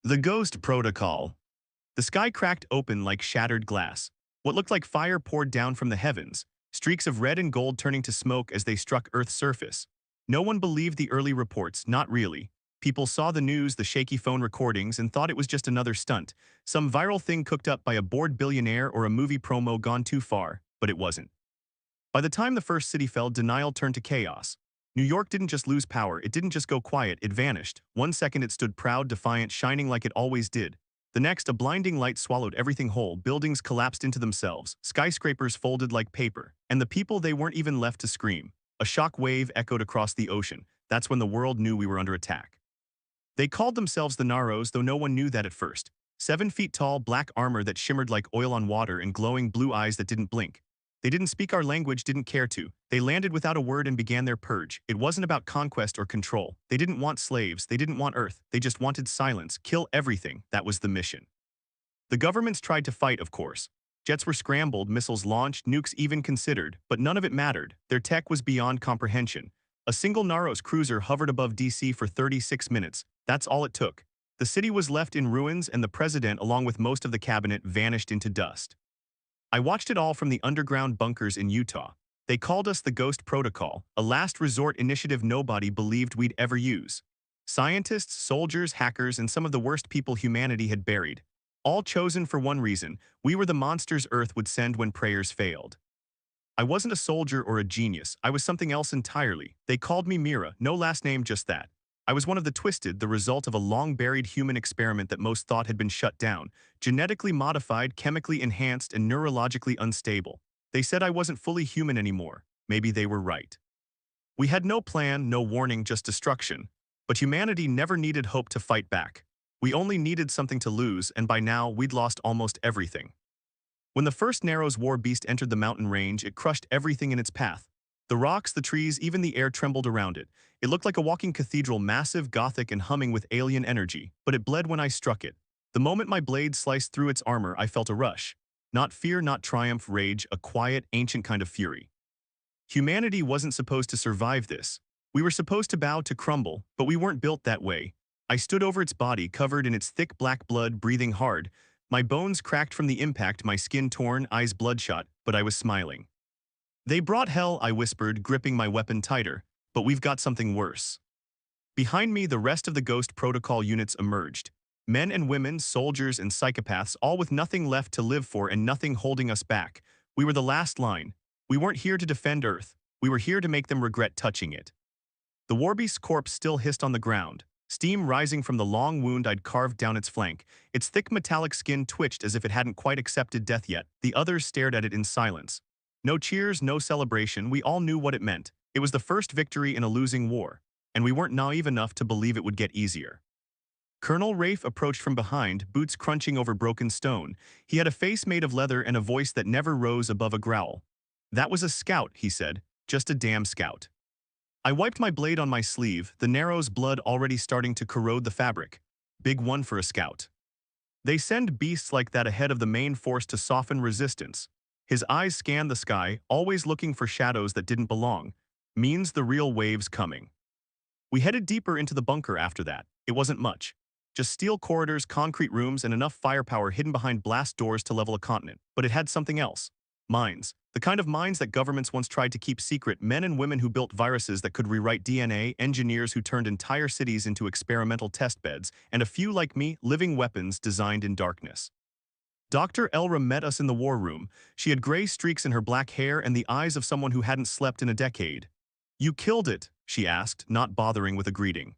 The Ghost Protocol. The sky cracked open like shattered glass. What looked like fire poured down from the heavens, streaks of red and gold turning to smoke as they struck Earth's surface. No one believed the early reports, not really. People saw the news, the shaky phone recordings, and thought it was just another stunt, some viral thing cooked up by a bored billionaire or a movie promo gone too far, but it wasn't. By the time the first city fell, denial turned to chaos. New York didn't just lose power, it didn't just go quiet, it vanished. One second it stood proud, defiant, shining like it always did. The next, a blinding light swallowed everything whole, buildings collapsed into themselves, skyscrapers folded like paper, and the people they weren't even left to scream. A shock wave echoed across the ocean. That's when the world knew we were under attack. They called themselves the Naros, though no one knew that at first. 7 feet tall, black armor that shimmered like oil on water and glowing blue eyes that didn't blink. They didn't speak our language, didn't care to. They landed without a word and began their purge. It wasn't about conquest or control. They didn't want slaves. They didn't want Earth. They just wanted silence. Kill everything. That was the mission. The governments tried to fight, of course. Jets were scrambled, missiles launched, nukes even considered, but none of it mattered. Their tech was beyond comprehension. A single Naros cruiser hovered above DC for 36 minutes. That's all it took. The city was left in ruins and the president, along with most of the cabinet, vanished into dust. I watched it all from the underground bunkers in Utah. They called us the Ghost Protocol, a last resort initiative nobody believed we'd ever use. Scientists, soldiers, hackers, and some of the worst people humanity had buried. All chosen for one reason: we were the monsters Earth would send when prayers failed. I wasn't a soldier or a genius, I was something else entirely. They called me Mira, no last name, just that. I was one of the twisted, the result of a long-buried human experiment that most thought had been shut down, genetically modified, chemically enhanced, and neurologically unstable. They said I wasn't fully human anymore. Maybe they were right. We had no plan, no warning, just destruction. But humanity never needed hope to fight back. We only needed something to lose, and by now, we'd lost almost everything. When the first Narrows war beast entered the mountain range, it crushed everything in its path. The rocks, the trees, even the air trembled around it. It looked like a walking cathedral, massive, gothic, and humming with alien energy, but it bled when I struck it. The moment my blade sliced through its armor, I felt a rush. Not fear, not triumph, rage, a quiet, ancient kind of fury. Humanity wasn't supposed to survive this. We were supposed to bow, to crumble, but we weren't built that way. I stood over its body, covered in its thick black blood, breathing hard. My bones cracked from the impact, my skin torn, eyes bloodshot, but I was smiling. "They brought hell," I whispered, gripping my weapon tighter, "but we've got something worse." Behind me, the rest of the Ghost Protocol units emerged. Men and women, soldiers and psychopaths, all with nothing left to live for and nothing holding us back. We were the last line. We weren't here to defend Earth. We were here to make them regret touching it. The warbeast's corpse still hissed on the ground, steam rising from the long wound I'd carved down its flank. Its thick metallic skin twitched as if it hadn't quite accepted death yet. The others stared at it in silence. No cheers, no celebration. We all knew what it meant. It was the first victory in a losing war, and we weren't naive enough to believe it would get easier. Colonel Rafe approached from behind, boots crunching over broken stone. He had a face made of leather and a voice that never rose above a growl. "That was a scout," he said. "Just a damn scout." I wiped my blade on my sleeve, the Narrow's blood already starting to corrode the fabric. Big one for a scout. They send beasts like that ahead of the main force to soften resistance. His eyes scanned the sky, always looking for shadows that didn't belong. Means the real wave's coming. We headed deeper into the bunker after that. It wasn't much. Just steel corridors, concrete rooms, and enough firepower hidden behind blast doors to level a continent. But it had something else. Mines. The kind of mines that governments once tried to keep secret, men and women who built viruses that could rewrite DNA, engineers who turned entire cities into experimental test beds, and a few like me, living weapons designed in darkness. Dr. Elra met us in the war room. She had gray streaks in her black hair and the eyes of someone who hadn't slept in a decade. "You killed it?" she asked, not bothering with a greeting.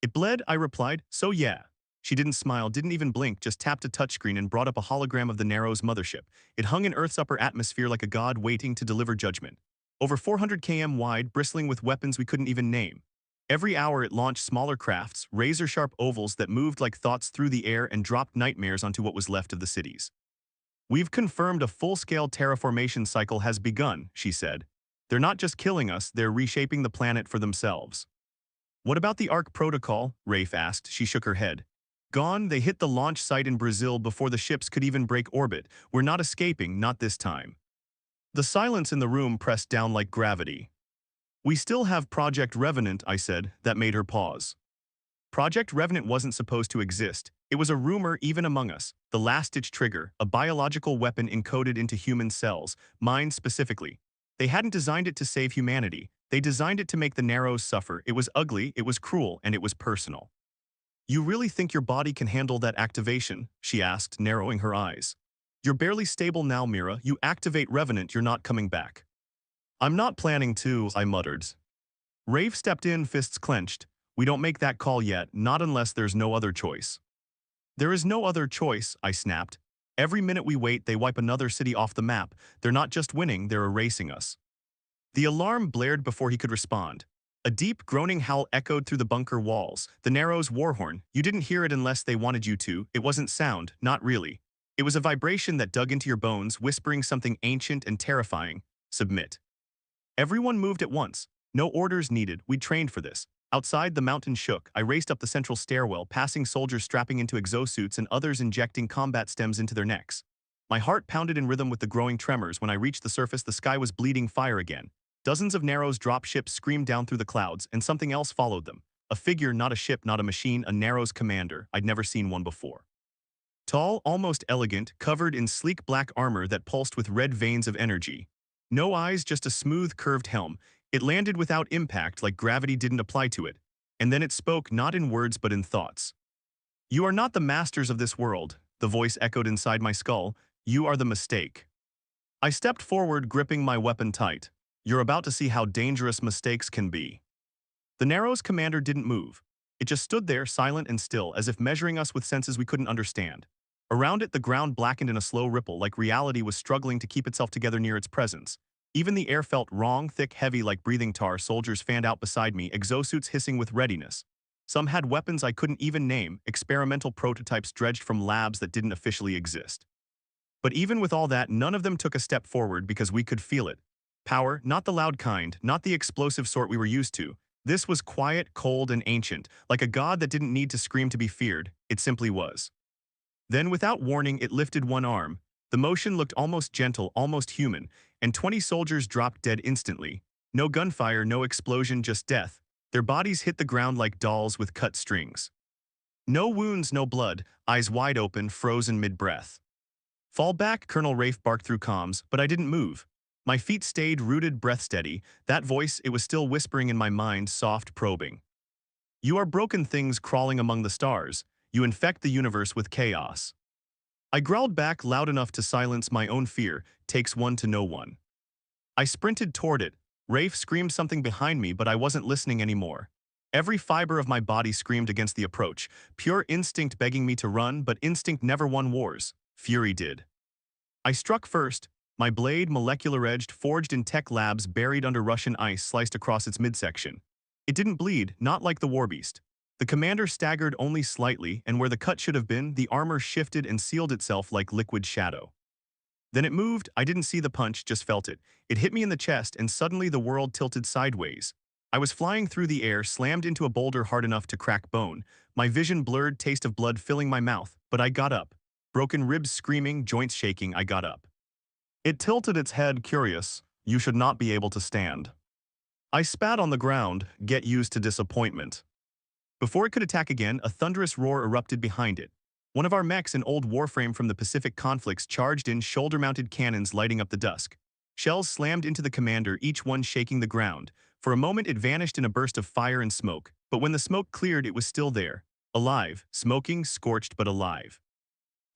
"It bled," I replied, "so yeah." She didn't smile, didn't even blink, just tapped a touchscreen and brought up a hologram of the Narrow's mothership. It hung in Earth's upper atmosphere like a god waiting to deliver judgment. Over 400 km wide, bristling with weapons we couldn't even name. Every hour it launched smaller crafts, razor-sharp ovals that moved like thoughts through the air and dropped nightmares onto what was left of the cities. "We've confirmed a full-scale terraformation cycle has begun," she said. "They're not just killing us, they're reshaping the planet for themselves." "What about the Ark Protocol?" Rafe asked. She shook her head. "Gone. They hit the launch site in Brazil before the ships could even break orbit. We're not escaping, not this time." The silence in the room pressed down like gravity. "We still have Project Revenant," I said. That made her pause. Project Revenant wasn't supposed to exist. It was a rumor even among us. The last-ditch trigger, a biological weapon encoded into human cells, mine specifically. They hadn't designed it to save humanity. They designed it to make the Narrows suffer. It was ugly, it was cruel, and it was personal. You really think your body can handle that activation? She asked, narrowing her eyes. You're barely stable now, Mira. You activate Revenant, you're not coming back. I'm not planning to, I muttered. Rafe stepped in, fists clenched. We don't make that call yet, not unless there's no other choice. There is no other choice, I snapped. Every minute we wait, they wipe another city off the map. They're not just winning, they're erasing us. The alarm blared before he could respond. A deep, groaning howl echoed through the bunker walls. The Narrows' war horn. You didn't hear it unless they wanted you to. It wasn't sound, not really. It was a vibration that dug into your bones, whispering something ancient and terrifying. Submit. Everyone moved at once. No orders needed. We'd trained for this. Outside, the mountain shook. I raced up the central stairwell, passing soldiers strapping into exosuits and others injecting combat stems into their necks. My heart pounded in rhythm with the growing tremors. When I reached the surface, the sky was bleeding fire again. Dozens of Narrows dropships screamed down through the clouds, and something else followed them. A figure, not a ship, not a machine, a Narrows commander. I'd never seen one before. Tall, almost elegant, covered in sleek black armor that pulsed with red veins of energy. No eyes, just a smooth, curved helm. It landed without impact, like gravity didn't apply to it. And then it spoke, not in words but in thoughts. You are not the masters of this world, the voice echoed inside my skull. You are the mistake. I stepped forward, gripping my weapon tight. You're about to see how dangerous mistakes can be. The Narrows commander didn't move. It just stood there, silent and still, as if measuring us with senses we couldn't understand. Around it, the ground blackened in a slow ripple, like reality was struggling to keep itself together near its presence. Even the air felt wrong, thick, heavy like breathing tar. Soldiers fanned out beside me, exosuits hissing with readiness. Some had weapons I couldn't even name, experimental prototypes dredged from labs that didn't officially exist. But even with all that, none of them took a step forward because we could feel it. Power, not the loud kind, not the explosive sort we were used to. This was quiet, cold, and ancient, like a god that didn't need to scream to be feared. It simply was. Then, without warning, it lifted one arm. The motion looked almost gentle, almost human, and 20 soldiers dropped dead instantly. No gunfire, no explosion, just death. Their bodies hit the ground like dolls with cut strings. No wounds, no blood, eyes wide open, frozen mid-breath. Fall back, Colonel Rafe barked through comms, but I didn't move. My feet stayed rooted, breath steady. That voice, it was still whispering in my mind, soft, probing. You are broken things crawling among the stars. You infect the universe with chaos. I growled back loud enough to silence my own fear. Takes one to know one. I sprinted toward it. Rafe screamed something behind me, but I wasn't listening anymore. Every fiber of my body screamed against the approach, pure instinct begging me to run, but instinct never won wars. Fury did. I struck first. My blade, molecular-edged, forged in tech labs buried under Russian ice, sliced across its midsection. It didn't bleed, not like the warbeast. The commander staggered only slightly, and where the cut should have been, the armor shifted and sealed itself like liquid shadow. Then it moved. I didn't see the punch, just felt it. It hit me in the chest, and suddenly the world tilted sideways. I was flying through the air, slammed into a boulder hard enough to crack bone. My vision blurred, taste of blood filling my mouth, but I got up. Broken ribs screaming, joints shaking, I got up. It tilted its head, curious. You should not be able to stand. I spat on the ground, get used to disappointment. Before it could attack again, a thunderous roar erupted behind it. One of our mechs, an old warframe from the Pacific conflicts, charged in, shoulder-mounted cannons lighting up the dusk. Shells slammed into the commander, each one shaking the ground. For a moment it vanished in a burst of fire and smoke, but when the smoke cleared it was still there. Alive, smoking, scorched but alive.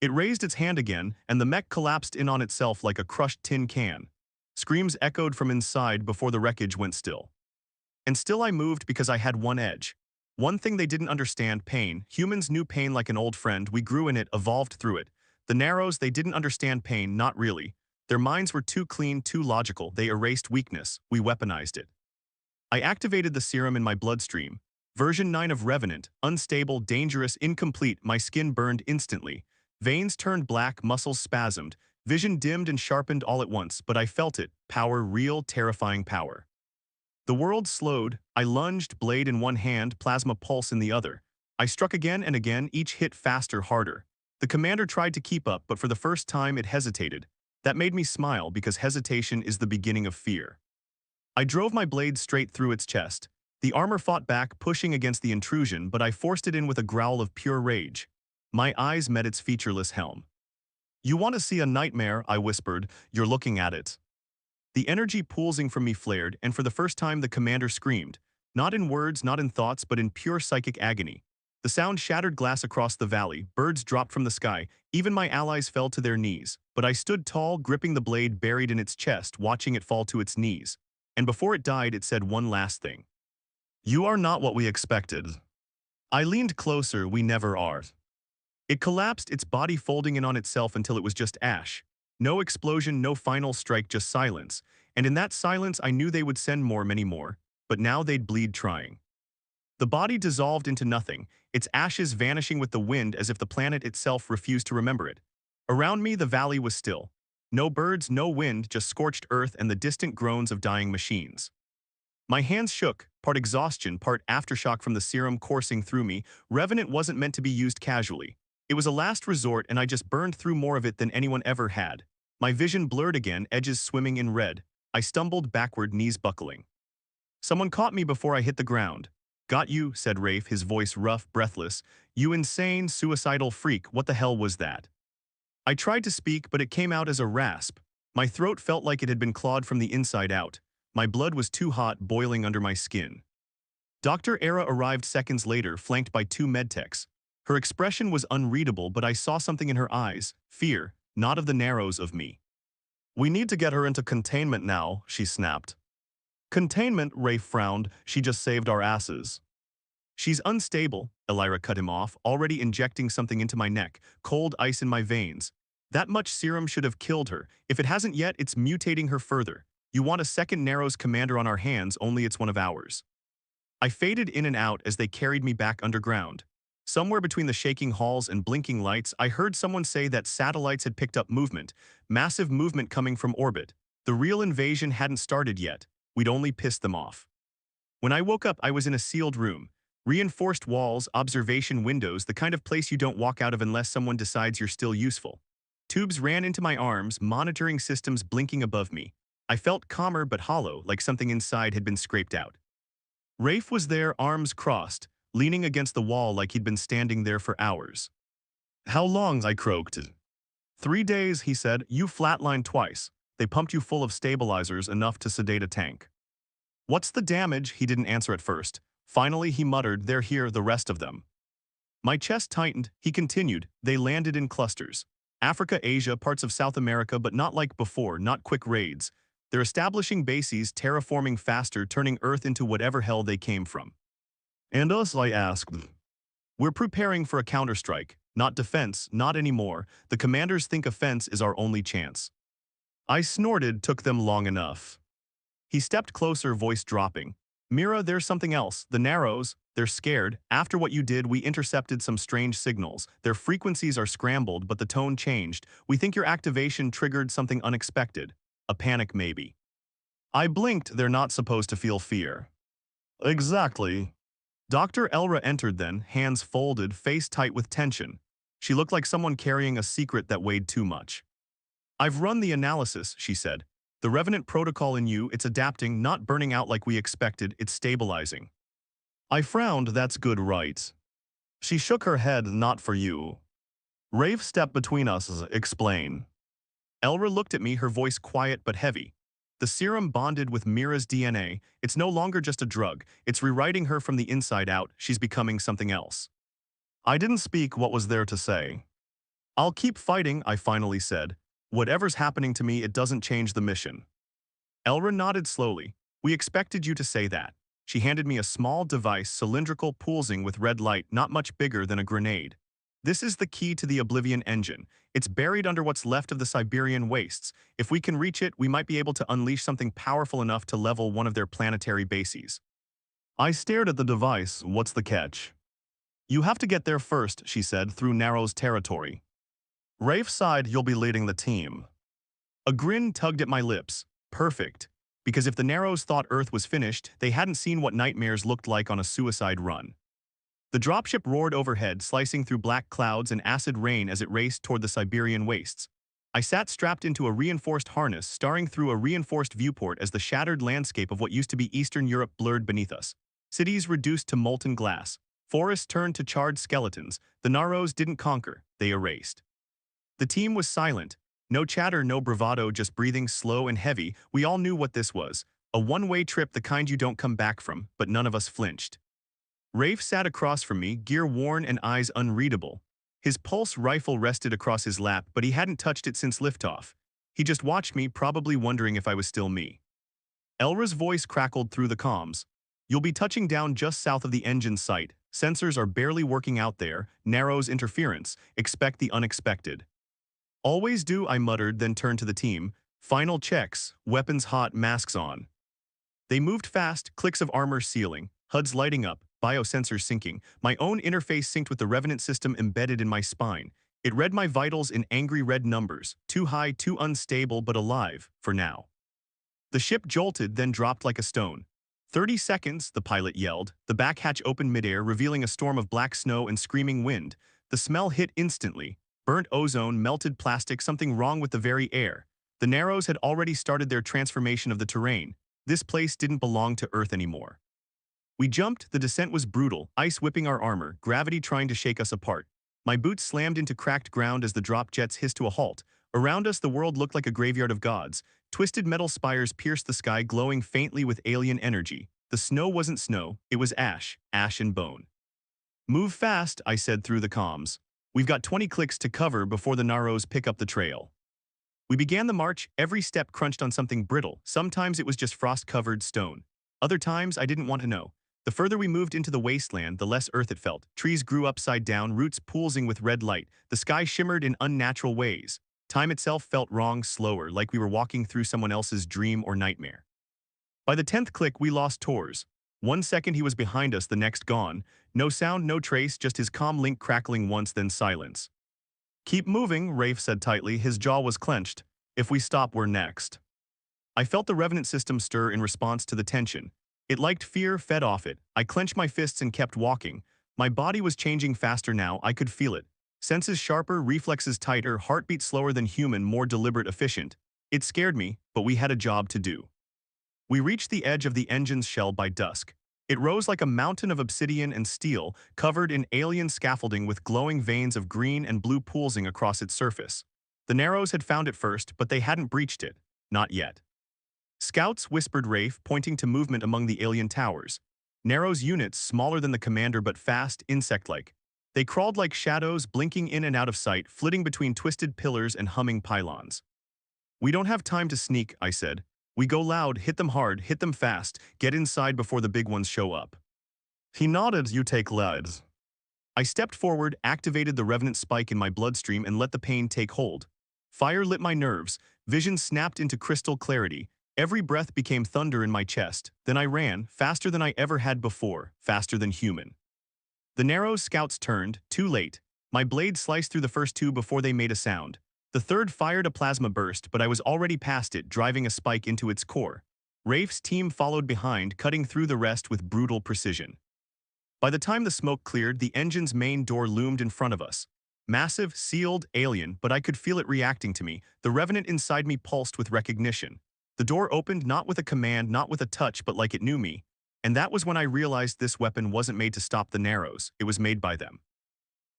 It raised its hand again, and the mech collapsed in on itself like a crushed tin can. Screams echoed from inside before the wreckage went still. And still I moved because I had one edge. One thing they didn't understand, pain. Humans knew pain like an old friend. We grew in it, evolved through it. The Narrows, they didn't understand pain, not really. Their minds were too clean, too logical. They erased weakness. We weaponized it. I activated the serum in my bloodstream. Version 9 of Revenant, unstable, dangerous, incomplete. My skin burned instantly. Veins turned black, muscles spasmed. Vision dimmed and sharpened all at once, but I felt it. Power, real, terrifying power. The world slowed. I lunged, blade in one hand, plasma pulse in the other. I struck again and again, each hit faster, harder. The commander tried to keep up, but for the first time it hesitated. That made me smile because hesitation is the beginning of fear. I drove my blade straight through its chest. The armor fought back, pushing against the intrusion, but I forced it in with a growl of pure rage. My eyes met its featureless helm. "You want to see a nightmare?" I whispered. "You're looking at it." The energy pulsing from me flared, and for the first time the commander screamed. Not in words, not in thoughts, but in pure psychic agony. The sound shattered glass across the valley, birds dropped from the sky, even my allies fell to their knees. But I stood tall, gripping the blade buried in its chest, watching it fall to its knees. And before it died, it said one last thing. "You are not what we expected." I leaned closer. "We never are." It collapsed, its body folding in on itself until it was just ash. No explosion, no final strike, just silence. And in that silence, I knew they would send more, many more. But now they'd bleed trying. The body dissolved into nothing, its ashes vanishing with the wind as if the planet itself refused to remember it. Around me, the valley was still. No birds, no wind, just scorched earth and the distant groans of dying machines. My hands shook, part exhaustion, part aftershock from the serum coursing through me. Revenant wasn't meant to be used casually. It was a last resort, and I just burned through more of it than anyone ever had. My vision blurred again, edges swimming in red. I stumbled backward, knees buckling. Someone caught me before I hit the ground. "Got you," said Rafe, his voice rough, breathless. "You insane, suicidal freak, what the hell was that?" I tried to speak, but it came out as a rasp. My throat felt like it had been clawed from the inside out. My blood was too hot, boiling under my skin. Dr. Era arrived seconds later, flanked by two medtechs. Her expression was unreadable, but I saw something in her eyes, fear, not of the narrows of me. "We need to get her into containment now," she snapped. "Containment?" Rafe frowned. "She just saved our asses." "She's unstable," Elira cut him off, already injecting something into my neck, cold ice in my veins. "That much serum should have killed her. If it hasn't yet, it's mutating her further. You want a second Narrows commander on our hands, only it's one of ours." I faded in and out as they carried me back underground. Somewhere between the shaking halls and blinking lights, I heard someone say that satellites had picked up movement, massive movement coming from orbit. The real invasion hadn't started yet. We'd only pissed them off. When I woke up, I was in a sealed room. Reinforced walls, observation windows, the kind of place you don't walk out of unless someone decides you're still useful. Tubes ran into my arms, monitoring systems blinking above me. I felt calmer but hollow, like something inside had been scraped out. Rafe was there, arms crossed, leaning against the wall like he'd been standing there for hours. "How long?" I croaked. "3 days," he said. "You flatlined twice. They pumped you full of stabilizers, enough to sedate a tank." "What's the damage?" He didn't answer at first. Finally, he muttered, "They're here, the rest of them." My chest tightened. He continued, "They landed in clusters. Africa, Asia, parts of South America, but not like before, not quick raids. They're establishing bases, terraforming faster, turning Earth into whatever hell they came from." "And us?" I asked. "We're preparing for a counterstrike. Not defense, not anymore. The commanders think offense is our only chance." I snorted. "Took them long enough." He stepped closer, voice dropping. "Mira, there's something else. The Narrows, they're scared. After what you did, we intercepted some strange signals. Their frequencies are scrambled, but the tone changed. We think your activation triggered something unexpected. A panic, maybe." I blinked. "They're not supposed to feel fear." "Exactly." Dr. Elra entered then, hands folded, face tight with tension. She looked like someone carrying a secret that weighed too much. "I've run the analysis," she said. "The Revenant protocol in you, it's adapting, not burning out like we expected, it's stabilizing." I frowned. "That's good, right?" She shook her head. "Not for you." "Rafe stepped between us, explain." Elra looked at me, her voice quiet but heavy. "The serum bonded with Mira's DNA. It's no longer just a drug. It's rewriting her from the inside out. She's becoming something else." I didn't speak. What was there to say? "I'll keep fighting," I finally said. "Whatever's happening to me, it doesn't change the mission." Elra nodded slowly. "We expected you to say that." She handed me a small device, cylindrical, pulsing with red light, not much bigger than a grenade. "This is the key to the Oblivion engine. It's buried under what's left of the Siberian wastes. If we can reach it, we might be able to unleash something powerful enough to level one of their planetary bases." I stared at the device. "What's the catch?" "You have to get there first," she said, "through Narrow's territory." Rafe sighed. "You'll be leading the team." A grin tugged at my lips. Perfect. Because if the Narrows thought Earth was finished, they hadn't seen what nightmares looked like on a suicide run. The dropship roared overhead, slicing through black clouds and acid rain as it raced toward the Siberian wastes. I sat strapped into a reinforced harness, staring through a reinforced viewport as the shattered landscape of what used to be Eastern Europe blurred beneath us. Cities reduced to molten glass. Forests turned to charred skeletons. The Naros didn't conquer, they erased. The team was silent. No chatter, no bravado, just breathing slow and heavy. We all knew what this was. A one-way trip, the kind you don't come back from, but none of us flinched. Rafe sat across from me, gear worn and eyes unreadable. His pulse rifle rested across his lap, but he hadn't touched it since liftoff. He just watched me, probably wondering if I was still me. Elra's voice crackled through the comms. You'll be touching down just south of the engine site. Sensors are barely working out there. Narrows interference. Expect the unexpected. Always do, I muttered, then turned to the team. Final checks. Weapons hot, masks on. They moved fast, clicks of armor sealing, HUDs lighting up, biosensors syncing. My own interface synced with the Revenant system embedded in my spine. It read my vitals in angry red numbers. Too high, too unstable, but alive, for now. The ship jolted, then dropped like a stone. 30 seconds, the pilot yelled. The back hatch opened midair, revealing a storm of black snow and screaming wind. The smell hit instantly. Burnt ozone, melted plastic, something wrong with the very air. The Narrows had already started their transformation of the terrain. This place didn't belong to Earth anymore. We jumped, the descent was brutal, ice whipping our armor, gravity trying to shake us apart. My boots slammed into cracked ground as the drop jets hissed to a halt. Around us, the world looked like a graveyard of gods. Twisted metal spires pierced the sky, glowing faintly with alien energy. The snow wasn't snow, it was ash, ash and bone. Move fast, I said through the comms. We've got 20 clicks to cover before the Narrows pick up the trail. We began the march, every step crunched on something brittle. Sometimes it was just frost-covered stone. Other times, I didn't want to know. The further we moved into the wasteland, the less earth it felt. Trees grew upside down, roots poolsing with red light. The sky shimmered in unnatural ways. Time itself felt wrong, slower, like we were walking through someone else's dream or nightmare. By the 10th click, we lost Tors. 1 second he was behind us, the next gone. No sound, no trace, just his comm link crackling once, then silence. Keep moving, Rafe said tightly. His jaw was clenched. If we stop, we're next. I felt the Revenant system stir in response to the tension. It liked fear, fed off it. I clenched my fists and kept walking. My body was changing faster now, I could feel it. Senses sharper, reflexes tighter, heartbeat slower than human, more deliberate, efficient. It scared me, but we had a job to do. We reached the edge of the engine's shell by dusk. It rose like a mountain of obsidian and steel, covered in alien scaffolding with glowing veins of green and blue poolsing across its surface. The Narrows had found it first, but they hadn't breached it. Not yet. Scouts, whispered Rafe, pointing to movement among the alien towers. Narrows units, smaller than the commander but fast, insect-like. They crawled like shadows, blinking in and out of sight, flitting between twisted pillars and humming pylons. We don't have time to sneak, I said. We go loud, hit them hard, hit them fast, get inside before the big ones show up. He nodded, you take leads. I stepped forward, activated the Revenant spike in my bloodstream and let the pain take hold. Fire lit my nerves, vision snapped into crystal clarity. Every breath became thunder in my chest. Then I ran, faster than I ever had before, faster than human. The Narrows scouts turned, too late. My blade sliced through the first two before they made a sound. The third fired a plasma burst, but I was already past it, driving a spike into its core. Rafe's team followed behind, cutting through the rest with brutal precision. By the time the smoke cleared, the engine's main door loomed in front of us. Massive, sealed, alien, but I could feel it reacting to me. The Revenant inside me pulsed with recognition. The door opened not with a command, not with a touch, but like it knew me. And that was when I realized this weapon wasn't made to stop the Narrows, it was made by them.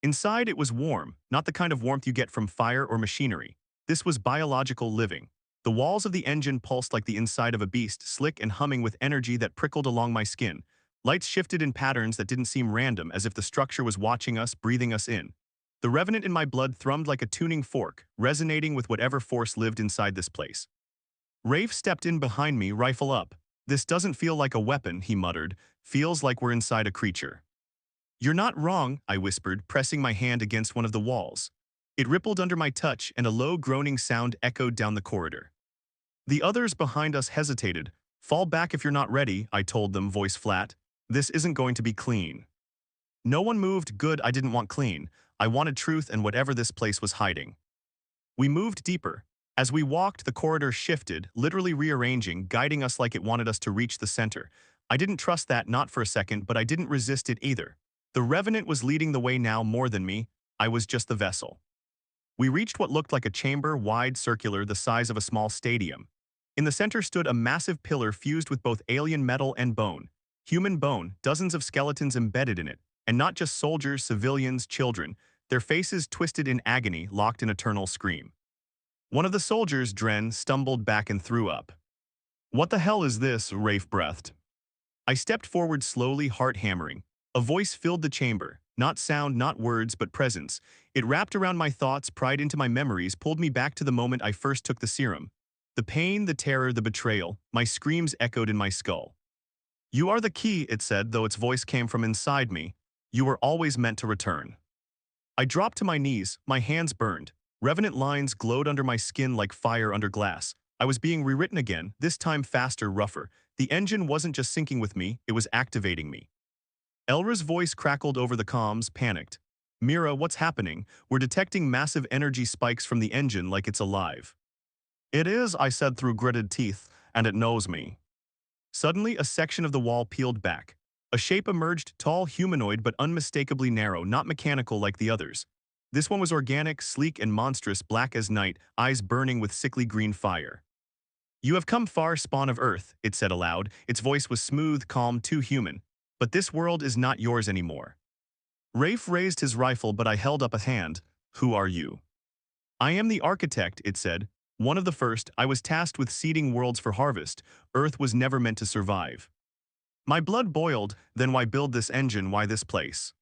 Inside, it was warm, not the kind of warmth you get from fire or machinery. This was biological living. The walls of the engine pulsed like the inside of a beast, slick and humming with energy that prickled along my skin. Lights shifted in patterns that didn't seem random, as if the structure was watching us, breathing us in. The Revenant in my blood thrummed like a tuning fork, resonating with whatever force lived inside this place. Rafe stepped in behind me, rifle up. This doesn't feel like a weapon, he muttered. Feels like we're inside a creature. You're not wrong, I whispered, pressing my hand against one of the walls. It rippled under my touch, and a low groaning sound echoed down the corridor. The others behind us hesitated. Fall back if you're not ready, I told them, voice flat. This isn't going to be clean. No one moved. Good, I didn't want clean. I wanted truth and whatever this place was hiding. We moved deeper. As we walked, the corridor shifted, literally rearranging, guiding us like it wanted us to reach the center. I didn't trust that, not for a second, but I didn't resist it either. The Revenant was leading the way now more than me. I was just the vessel. We reached what looked like a chamber, wide, circular, the size of a small stadium. In the center stood a massive pillar fused with both alien metal and bone. Human bone, dozens of skeletons embedded in it, and not just soldiers, civilians, children, their faces twisted in agony, locked in eternal scream. One of the soldiers, Dren, stumbled back and threw up. "What the hell is this?" Rafe breathed. I stepped forward slowly, heart hammering. A voice filled the chamber. Not sound, not words, but presence. It wrapped around my thoughts, pried into my memories, pulled me back to the moment I first took the serum. The pain, the terror, the betrayal, my screams echoed in my skull. "You are the key," it said, though its voice came from inside me. "You were always meant to return." I dropped to my knees, my hands burned. Revenant lines glowed under my skin like fire under glass. I was being rewritten again, this time faster, rougher. The engine wasn't just syncing with me, it was activating me. Elra's voice crackled over the comms, panicked. "Mira, what's happening? We're detecting massive energy spikes from the engine like it's alive." "It is," I said through gritted teeth, "and it knows me." Suddenly, a section of the wall peeled back. A shape emerged, tall, humanoid, but unmistakably narrow, not mechanical like the others. This one was organic, sleek, and monstrous, black as night, eyes burning with sickly green fire. "You have come far, spawn of Earth," it said aloud. Its voice was smooth, calm, too human. "But this world is not yours anymore." Rafe raised his rifle, but I held up a hand. "Who are you?" "I am the architect," it said. "One of the first. I was tasked with seeding worlds for harvest. Earth was never meant to survive." My blood boiled. "Then why build this engine, why this place?"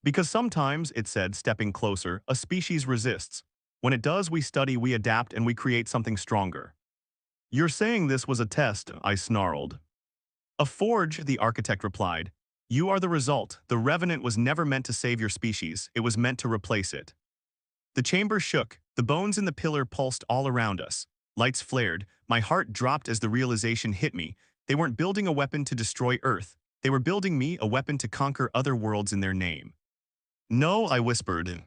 "Because sometimes," it said, stepping closer, "a species resists. When it does, we study, we adapt, and we create something stronger." "You're saying this was a test," I snarled. "A forge," the architect replied. "You are the result. The Revenant was never meant to save your species, it was meant to replace it." The chamber shook, the bones in the pillar pulsed all around us. Lights flared, my heart dropped as the realization hit me. They weren't building a weapon to destroy Earth, they were building me a weapon to conquer other worlds in their name. "No," I whispered.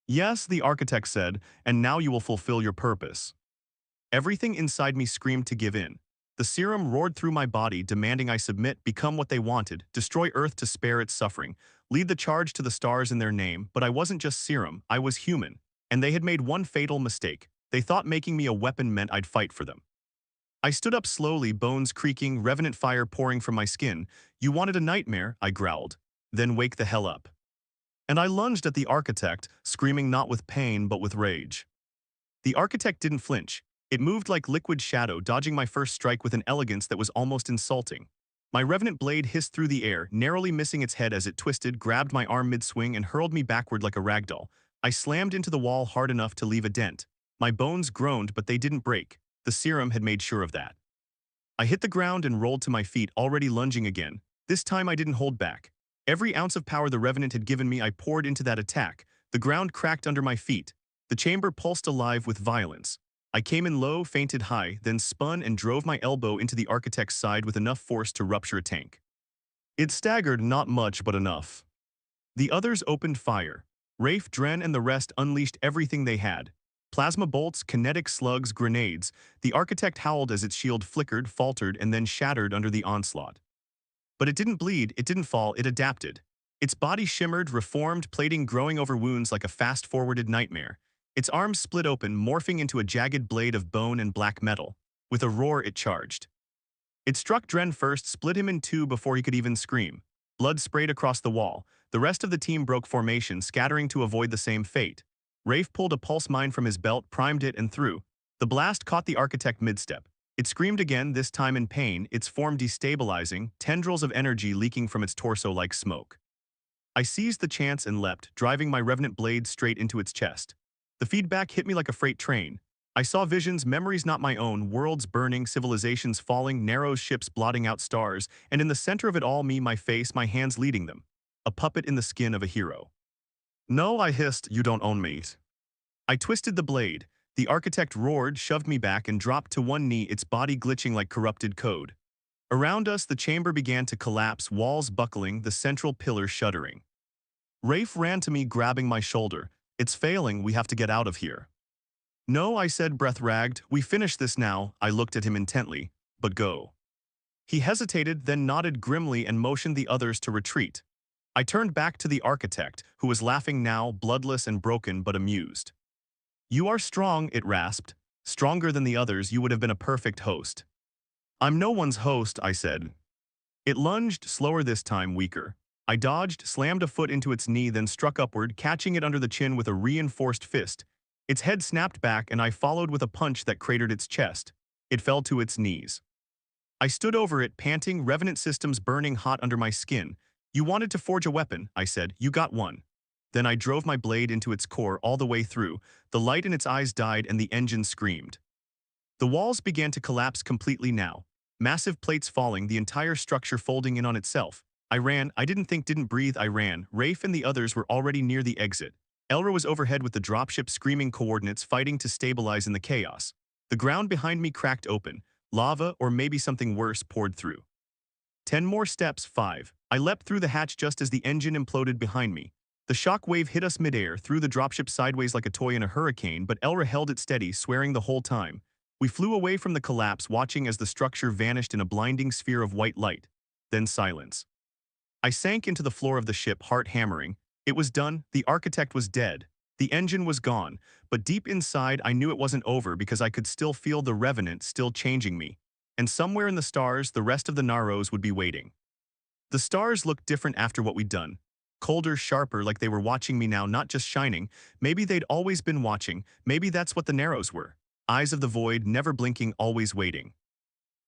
"Yes," the architect said, "and now you will fulfill your purpose." Everything inside me screamed to give in. The serum roared through my body, demanding I submit, become what they wanted, destroy Earth to spare its suffering, lead the charge to the stars in their name. But I wasn't just serum, I was human. And they had made one fatal mistake. They thought making me a weapon meant I'd fight for them. I stood up slowly, bones creaking, revenant fire pouring from my skin. "You wanted a nightmare," I growled. "Then wake the hell up." And I lunged at the architect, screaming not with pain but with rage. The architect didn't flinch. It moved like liquid shadow, dodging my first strike with an elegance that was almost insulting. My revenant blade hissed through the air, narrowly missing its head as it twisted, grabbed my arm mid-swing, and hurled me backward like a ragdoll. I slammed into the wall hard enough to leave a dent. My bones groaned, but they didn't break. The serum had made sure of that. I hit the ground and rolled to my feet, already lunging again. This time I didn't hold back. Every ounce of power the Revenant had given me I poured into that attack. The ground cracked under my feet. The chamber pulsed alive with violence. I came in low, feinted high, then spun and drove my elbow into the architect's side with enough force to rupture a tank. It staggered, not much, but enough. The others opened fire. Rafe, Dren, and the rest unleashed everything they had. Plasma bolts, kinetic slugs, grenades. The architect howled as its shield flickered, faltered, and then shattered under the onslaught. But it didn't bleed, it didn't fall, it adapted. Its body shimmered, reformed, plating growing over wounds like a fast-forwarded nightmare. Its arms split open, morphing into a jagged blade of bone and black metal. With a roar, it charged. It struck Dren first, split him in two before he could even scream. Blood sprayed across the wall. The rest of the team broke formation, scattering to avoid the same fate. Rafe pulled a pulse mine from his belt, primed it, and threw. The blast caught the architect mid-step. It screamed again, this time in pain, its form destabilizing, tendrils of energy leaking from its torso like smoke. I seized the chance and leapt, driving my revenant blade straight into its chest. The feedback hit me like a freight train. I saw visions, memories not my own, worlds burning, civilizations falling, narrow ships blotting out stars, and in the center of it all me, my face, my hands leading them. A puppet in the skin of a hero. "No," I hissed, "you don't own me." I twisted the blade. The architect roared, shoved me back, and dropped to one knee, its body glitching like corrupted code. Around us, the chamber began to collapse, walls buckling, the central pillar shuddering. Rafe ran to me, grabbing my shoulder. "It's failing, we have to get out of here." "No," I said, breath ragged. "We finish this now." I looked at him intently. "But go." He hesitated, then nodded grimly and motioned the others to retreat. I turned back to the architect, who was laughing now, bloodless and broken but amused. "You are strong," it rasped. "Stronger than the others, you would have been a perfect host." "I'm no one's host," I said. It lunged, slower this time, weaker. I dodged, slammed a foot into its knee, then struck upward, catching it under the chin with a reinforced fist. Its head snapped back, and I followed with a punch that cratered its chest. It fell to its knees. I stood over it, panting, revenant systems burning hot under my skin. You wanted to forge a weapon, I said. You got one. Then I drove my blade into its core all the way through. The light in its eyes died and the engine screamed. The walls began to collapse completely now. Massive plates falling, the entire structure folding in on itself. I ran. I didn't think, didn't breathe. I ran. Rafe and the others were already near the exit. Elra was overhead with the dropship screaming coordinates, fighting to stabilize in the chaos. The ground behind me cracked open. Lava, or maybe something worse, poured through. 10 more steps, 5. I leapt through the hatch just as the engine imploded behind me. The shock wave hit us midair, threw the dropship sideways like a toy in a hurricane, but Elra held it steady, swearing the whole time. We flew away from the collapse, watching as the structure vanished in a blinding sphere of white light. Then silence. I sank into the floor of the ship, heart hammering. It was done. The architect was dead. The engine was gone, but deep inside I knew it wasn't over because I could still feel the Revenant still changing me. And somewhere in the stars, the rest of the Naros would be waiting. The stars looked different after what we'd done. Colder, sharper, like they were watching me now, not just shining. Maybe they'd always been watching. Maybe that's what the Naros were. Eyes of the void, never blinking, always waiting.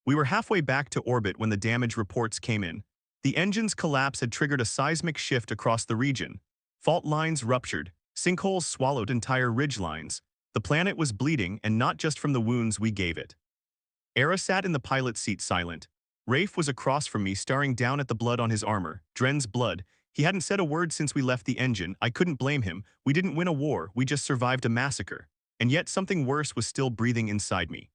We were halfway back to orbit when the damage reports came in. The engine's collapse had triggered a seismic shift across the region. Fault lines ruptured. Sinkholes swallowed entire ridgelines. The planet was bleeding, and not just from the wounds we gave it. Era sat in the pilot's seat, silent. Rafe was across from me, staring down at the blood on his armor. Dren's blood. He hadn't said a word since we left the engine. I couldn't blame him. We didn't win a war, we just survived a massacre. And yet something worse was still breathing inside me.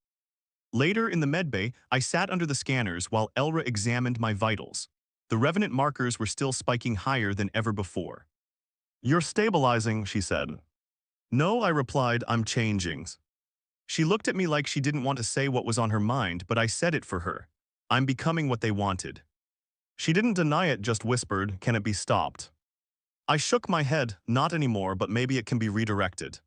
Later, in the medbay, I sat under the scanners while Elra examined my vitals. The Revenant markers were still spiking higher than ever before. "You're stabilizing," she said. "No," I replied, "I'm changing." She looked at me like she didn't want to say what was on her mind, but I said it for her. "I'm becoming what they wanted." She didn't deny it, just whispered, "Can it be stopped?" I shook my head, "Not anymore, but maybe it can be redirected."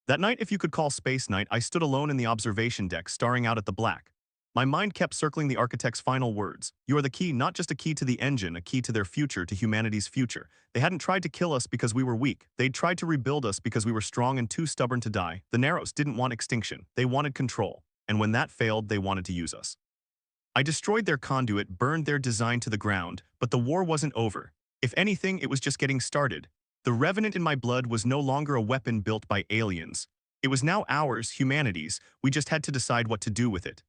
That night, if you could call space night, I stood alone in the observation deck, staring out at the black. My mind kept circling the architect's final words. "You are the key, not just a key to the engine, a key to their future, to humanity's future. They hadn't tried to kill us because we were weak. They'd tried to rebuild us because we were strong and too stubborn to die. The Naros didn't want extinction. They wanted control. And when that failed, they wanted to use us. I destroyed their conduit, burned their design to the ground, but the war wasn't over. If anything, it was just getting started. The Revenant in my blood was no longer a weapon built by aliens. It was now ours, humanity's. We just had to decide what to do with it."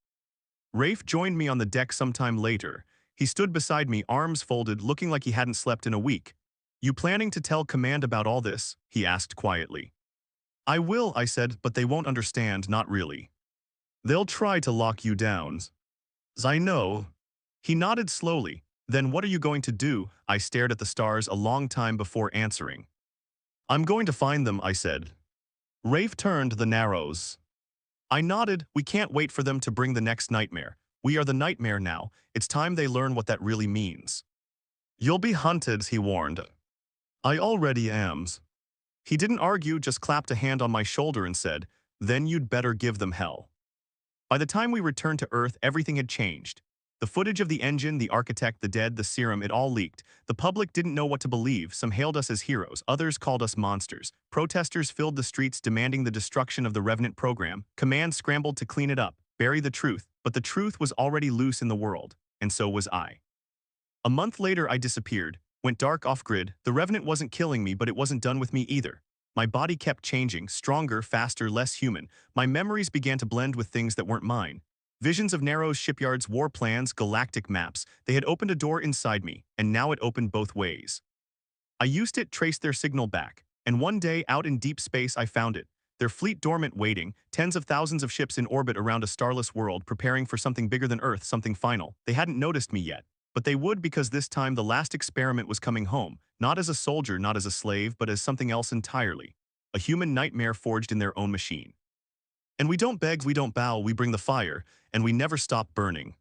Rafe joined me on the deck sometime later. He stood beside me, arms folded, looking like he hadn't slept in a week. "You planning to tell command about all this?" he asked quietly. "I will," I said, "but they won't understand, not really. They'll try to lock you down." "I know." He nodded slowly. "Then what are you going to do?" I stared at the stars a long time before answering. "I'm going to find them," I said. Rafe turned, "The Narrows." I nodded. "We can't wait for them to bring the next nightmare. We are the nightmare now. It's time they learn what that really means." "You'll be hunted," he warned. "I already am." He didn't argue, just clapped a hand on my shoulder and said, "Then you'd better give them hell." By the time we returned to Earth, everything had changed. The footage of the engine, the architect, the dead, the serum, it all leaked. The public didn't know what to believe. Some hailed us as heroes, others called us monsters. Protesters filled the streets demanding the destruction of the Revenant program. Command scrambled to clean it up, bury the truth, but the truth was already loose in the world, and so was I. A month later, I disappeared, went dark off-grid. The Revenant wasn't killing me, but it wasn't done with me either. My body kept changing, stronger, faster, less human. My memories began to blend with things that weren't mine. Visions of Narrow's shipyards, war plans, galactic maps. They had opened a door inside me, and now it opened both ways. I used it, traced their signal back, and one day, out in deep space, I found it. Their fleet dormant, waiting, tens of thousands of ships in orbit around a starless world, preparing for something bigger than Earth, something final. They hadn't noticed me yet, but they would, because this time the last experiment was coming home, not as a soldier, not as a slave, but as something else entirely. A human nightmare forged in their own machine. And we don't beg, we don't bow, we bring the fire, and we never stop burning.